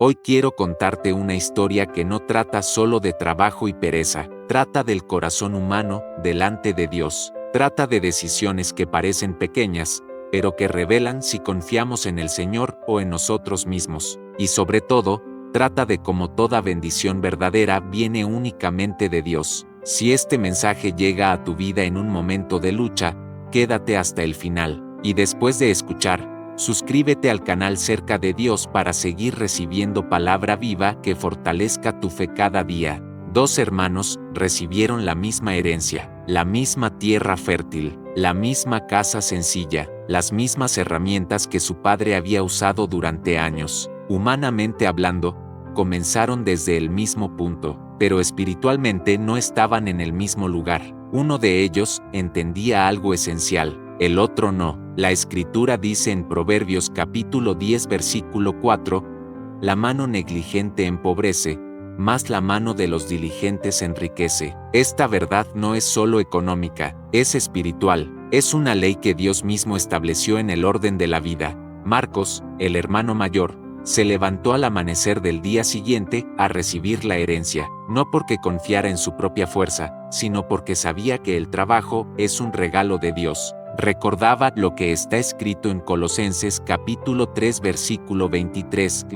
Hoy quiero contarte una historia que no trata solo de trabajo y pereza, trata del corazón humano delante de Dios, trata de decisiones que parecen pequeñas, pero que revelan si confiamos en el Señor o en nosotros mismos, y sobre todo, trata de cómo toda bendición verdadera viene únicamente de Dios. Si este mensaje llega a tu vida en un momento de lucha, quédate hasta el final, y después de escuchar, suscríbete al canal Cerca de Dios para seguir recibiendo palabra viva que fortalezca tu fe cada día. Dos hermanos recibieron la misma herencia, la misma tierra fértil, la misma casa sencilla, las mismas herramientas que su padre había usado durante años. Humanamente hablando, comenzaron desde el mismo punto, pero espiritualmente no estaban en el mismo lugar. Uno de ellos entendía algo esencial, el otro no. La Escritura dice en Proverbios capítulo 10 versículo 4, la mano negligente empobrece, mas la mano de los diligentes enriquece. Esta verdad no es solo económica, es espiritual, es una ley que Dios mismo estableció en el orden de la vida. Marcos, el hermano mayor, se levantó al amanecer del día siguiente a recibir la herencia, no porque confiara en su propia fuerza, sino porque sabía que el trabajo es un regalo de Dios. Recordaba lo que está escrito en Colosenses capítulo 3 versículo 23,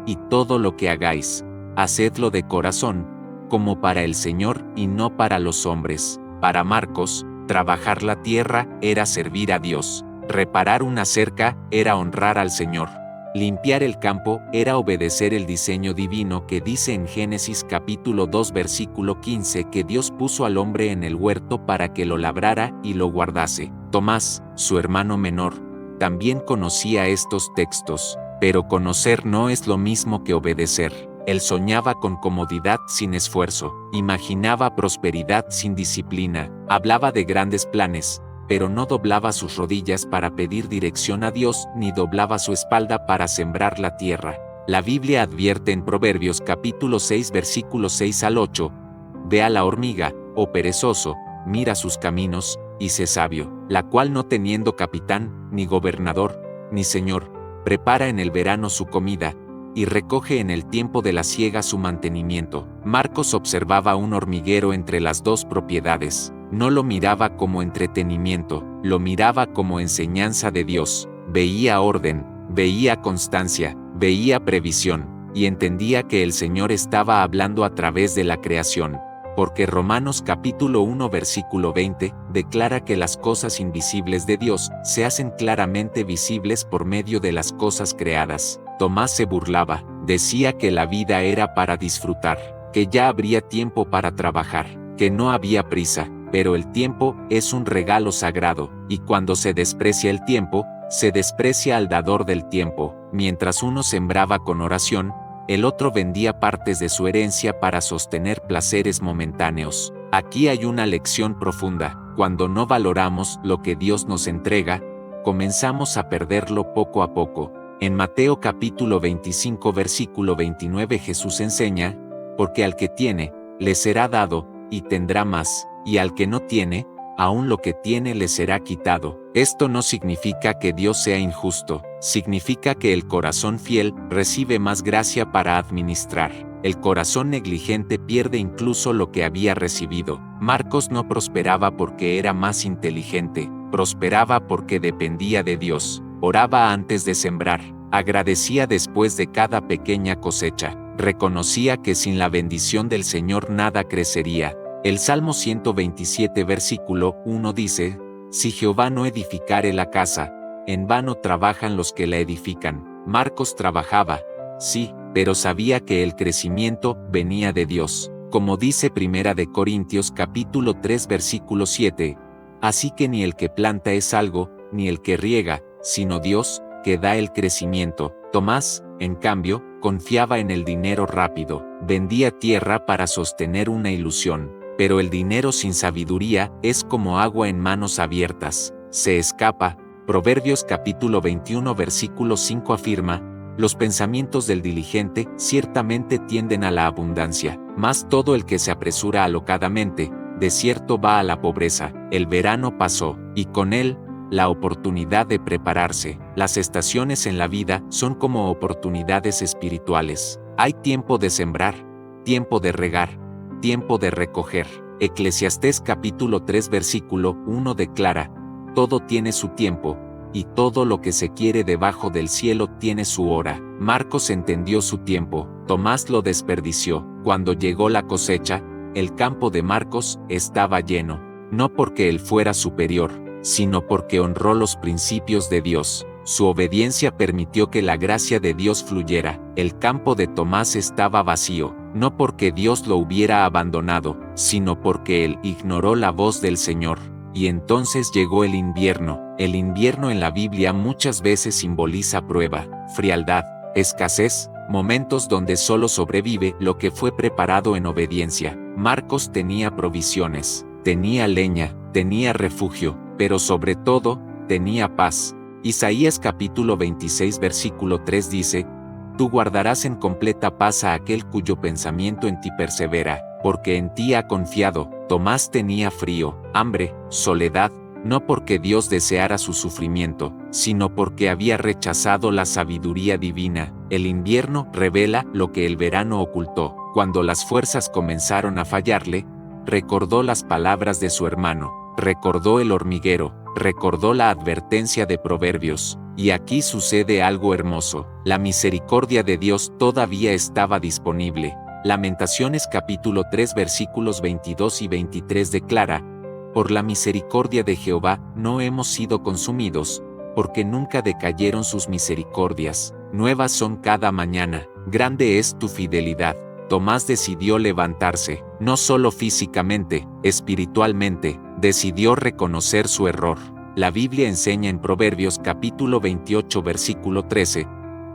y todo lo que hagáis, hacedlo de corazón, como para el Señor y no para los hombres. Para Marcos, trabajar la tierra era servir a Dios, reparar una cerca era honrar al Señor. Limpiar el campo era obedecer el diseño divino que dice en Génesis capítulo 2 versículo 15 que Dios puso al hombre en el huerto para que lo labrara y lo guardase. Tomás, su hermano menor, también conocía estos textos, pero conocer no es lo mismo que obedecer. Él soñaba con comodidad sin esfuerzo, imaginaba prosperidad sin disciplina, hablaba de grandes planes, pero no doblaba sus rodillas para pedir dirección a Dios ni doblaba su espalda para sembrar la tierra. La Biblia advierte en Proverbios capítulo 6 versículos 6 al 8, ve a la hormiga, oh perezoso, mira sus caminos, y sé sabio, la cual no teniendo capitán, ni gobernador, ni señor, prepara en el verano su comida, y recoge en el tiempo de la siega su mantenimiento. Marcos observaba un hormiguero entre las dos propiedades. No lo miraba como entretenimiento, lo miraba como enseñanza de Dios. Veía orden, veía constancia, veía previsión, y entendía que el Señor estaba hablando a través de la creación. Porque Romanos capítulo 1 versículo 20 declara que las cosas invisibles de Dios se hacen claramente visibles por medio de las cosas creadas. Tomás se burlaba, decía que la vida era para disfrutar, que ya habría tiempo para trabajar, que no había prisa, pero el tiempo es un regalo sagrado, y cuando se desprecia el tiempo, se desprecia al dador del tiempo. Mientras uno sembraba con oración, el otro vendía partes de su herencia para sostener placeres momentáneos. Aquí hay una lección profunda. Cuando no valoramos lo que Dios nos entrega, comenzamos a perderlo poco a poco. En Mateo capítulo 25 versículo 29 Jesús enseña, porque al que tiene, le será dado, y tendrá más, y al que no tiene, aún lo que tiene le será quitado. Esto no significa que Dios sea injusto, significa que el corazón fiel recibe más gracia para administrar. El corazón negligente pierde incluso lo que había recibido. Marcos no prosperaba porque era más inteligente, prosperaba porque dependía de Dios, oraba antes de sembrar, agradecía después de cada pequeña cosecha, reconocía que sin la bendición del Señor nada crecería. El Salmo 127 versículo 1 dice, si Jehová no edificare la casa, en vano trabajan los que la edifican. Marcos trabajaba, sí, pero sabía que el crecimiento venía de Dios. Como dice Primera de Corintios capítulo 3 versículo 7, así que ni el que planta es algo, ni el que riega, sino Dios, que da el crecimiento. Tomás, en cambio, confiaba en el dinero rápido, vendía tierra para sostener una ilusión. Pero el dinero sin sabiduría es como agua en manos abiertas, se escapa. Proverbios capítulo 21 versículo 5 afirma, los pensamientos del diligente ciertamente tienden a la abundancia, mas todo el que se apresura alocadamente, de cierto va a la pobreza. El verano pasó, y con él, la oportunidad de prepararse. Las estaciones en la vida son como oportunidades espirituales. Hay tiempo de sembrar, tiempo de regar, tiempo de recoger. Eclesiastés capítulo 3 versículo 1 declara: todo tiene su tiempo, y todo lo que se quiere debajo del cielo tiene su hora. Marcos entendió su tiempo, Tomás lo desperdició. Cuando llegó la cosecha, el campo de Marcos estaba lleno, no porque él fuera superior, sino porque honró los principios de Dios. Su obediencia permitió que la gracia de Dios fluyera. El campo de Tomás estaba vacío, no porque Dios lo hubiera abandonado, sino porque él ignoró la voz del Señor. Y entonces llegó el invierno. El invierno en la Biblia muchas veces simboliza prueba, frialdad, escasez, momentos donde solo sobrevive lo que fue preparado en obediencia. Marcos tenía provisiones, tenía leña, tenía refugio, pero sobre todo, tenía paz. Isaías capítulo 26 versículo 3 dice: tú guardarás en completa paz a aquel cuyo pensamiento en ti persevera, porque en ti ha confiado. Tomás tenía frío, hambre, soledad, no porque Dios deseara su sufrimiento, sino porque había rechazado la sabiduría divina. El invierno revela lo que el verano ocultó. Cuando las fuerzas comenzaron a fallarle, recordó las palabras de su hermano, recordó el hormiguero, recordó la advertencia de Proverbios. Y aquí sucede algo hermoso. La misericordia de Dios todavía estaba disponible. Lamentaciones capítulo 3 versículos 22 y 23 declara: por la misericordia de Jehová no hemos sido consumidos, porque nunca decayeron sus misericordias. Nuevas son cada mañana, grande es tu fidelidad. Tomás decidió levantarse, no solo físicamente, espiritualmente, decidió reconocer su error. La Biblia enseña en Proverbios capítulo 28 versículo 13: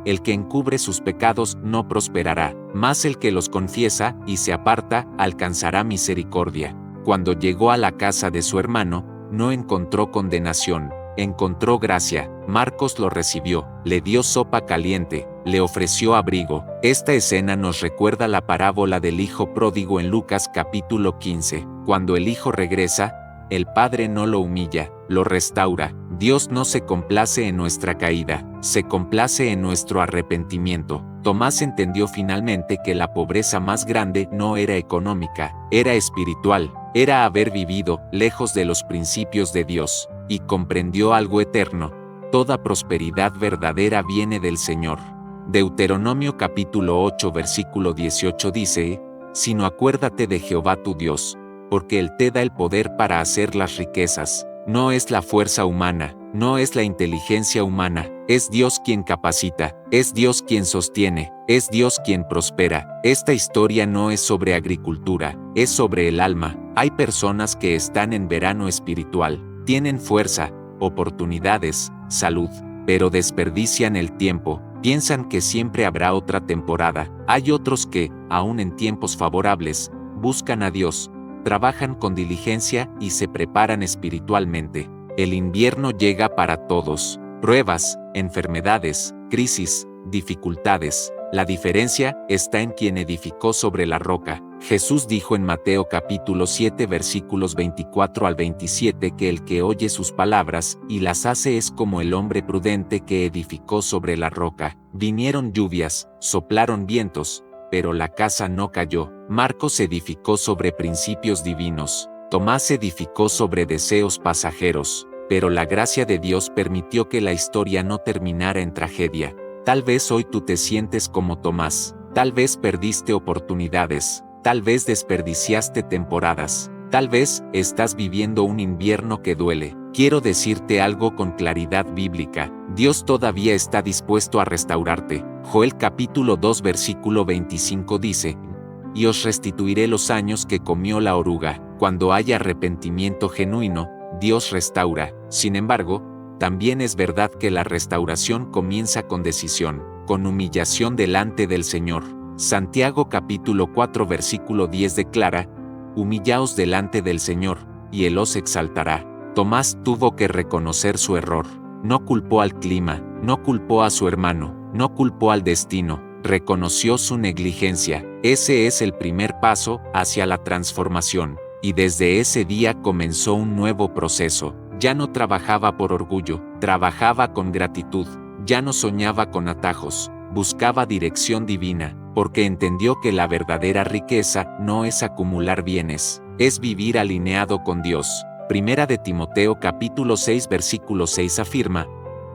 el que encubre sus pecados no prosperará, mas el que los confiesa y se aparta alcanzará misericordia. Cuando llegó a la casa de su hermano, no encontró condenación, encontró gracia. Marcos lo recibió, le dio sopa caliente, le ofreció abrigo. Esta escena nos recuerda la parábola del hijo pródigo en Lucas capítulo 15. Cuando el hijo regresa, el padre no lo humilla, lo restaura. Dios no se complace en nuestra caída, se complace en nuestro arrepentimiento. Tomás entendió finalmente que la pobreza más grande no era económica, era espiritual, era haber vivido lejos de los principios de Dios, y comprendió algo eterno: toda prosperidad verdadera viene del Señor. Deuteronomio capítulo 8 versículo 18 dice: sino acuérdate de Jehová tu Dios, porque Él te da el poder para hacer las riquezas. No es la fuerza humana, no es la inteligencia humana, es Dios quien capacita, es Dios quien sostiene, es Dios quien prospera. Esta historia no es sobre agricultura, es sobre el alma. Hay personas que están en verano espiritual, tienen fuerza, oportunidades, salud, pero desperdician el tiempo, piensan que siempre habrá otra temporada. Hay otros que, aun en tiempos favorables, buscan a Dios, trabajan con diligencia y se preparan espiritualmente. El invierno llega para todos: pruebas, enfermedades, crisis, dificultades. La diferencia está en quien edificó sobre la roca. Jesús dijo en Mateo capítulo 7 versículos 24 al 27 que el que oye sus palabras y las hace es como el hombre prudente que edificó sobre la roca. Vinieron lluvias, soplaron vientos, pero la casa no cayó. Marcos edificó sobre principios divinos. Tomás edificó sobre deseos pasajeros, pero la gracia de Dios permitió que la historia no terminara en tragedia. Tal vez hoy tú te sientes como Tomás, tal vez perdiste oportunidades, tal vez desperdiciaste temporadas, tal vez estás viviendo un invierno que duele. Quiero decirte algo con claridad bíblica: Dios todavía está dispuesto a restaurarte. Joel capítulo 2 versículo 25 dice: y os restituiré los años que comió la oruga. Cuando haya arrepentimiento genuino, Dios restaura. Sin embargo, también es verdad que la restauración comienza con decisión, con humillación delante del Señor. Santiago capítulo 4 versículo 10 declara: humillaos delante del Señor, y Él os exaltará. Tomás tuvo que reconocer su error. No culpó al clima, no culpó a su hermano, no culpó al destino, reconoció su negligencia. Ese es el primer paso hacia la transformación, y desde ese día comenzó un nuevo proceso. Ya no trabajaba por orgullo, trabajaba con gratitud. Ya no soñaba con atajos, buscaba dirección divina, porque entendió que la verdadera riqueza no es acumular bienes, es vivir alineado con Dios. Primera de Timoteo capítulo 6 versículo 6 afirma: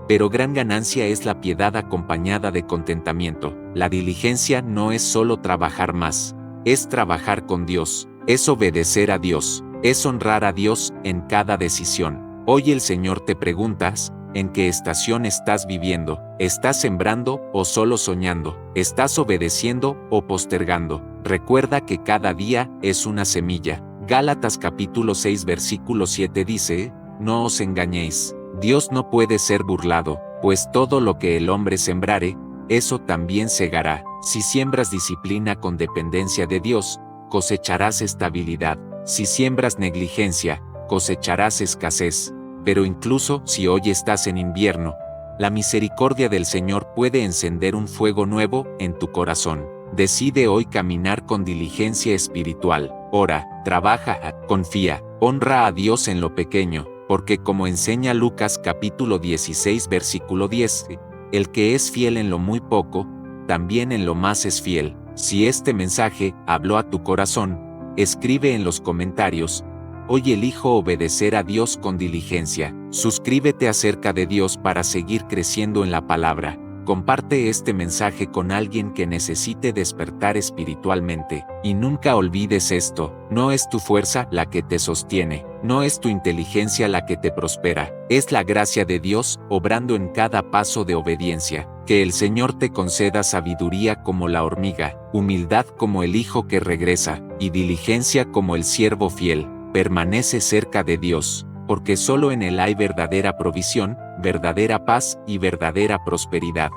pero gran ganancia es la piedad acompañada de contentamiento. La diligencia no es solo trabajar más, es trabajar con Dios, es obedecer a Dios, es honrar a Dios en cada decisión. Hoy el Señor te preguntas: ¿en qué estación estás viviendo? ¿Estás sembrando o solo soñando? ¿Estás obedeciendo o postergando? Recuerda que cada día es una semilla. Gálatas capítulo 6 versículo 7 dice: no os engañéis, Dios no puede ser burlado, pues todo lo que el hombre sembrare, eso también segará. Si siembras disciplina con dependencia de Dios, cosecharás estabilidad. Si siembras negligencia, cosecharás escasez. Pero incluso si hoy estás en invierno, la misericordia del Señor puede encender un fuego nuevo en tu corazón. Decide hoy caminar con diligencia espiritual. Ora, trabaja, confía, honra a Dios en lo pequeño, porque como enseña Lucas capítulo 16 versículo 10, el que es fiel en lo muy poco, también en lo más es fiel. Si este mensaje habló a tu corazón, escribe en los comentarios: hoy elijo obedecer a Dios con diligencia. Suscríbete acerca de Dios para seguir creciendo en la palabra. Comparte este mensaje con alguien que necesite despertar espiritualmente. Y nunca olvides esto: no es tu fuerza la que te sostiene, no es tu inteligencia la que te prospera, es la gracia de Dios obrando en cada paso de obediencia. Que el Señor te conceda sabiduría como la hormiga, humildad como el hijo que regresa, y diligencia como el siervo fiel. Permanece cerca de Dios, porque solo en Él hay verdadera provisión, verdadera paz y verdadera prosperidad.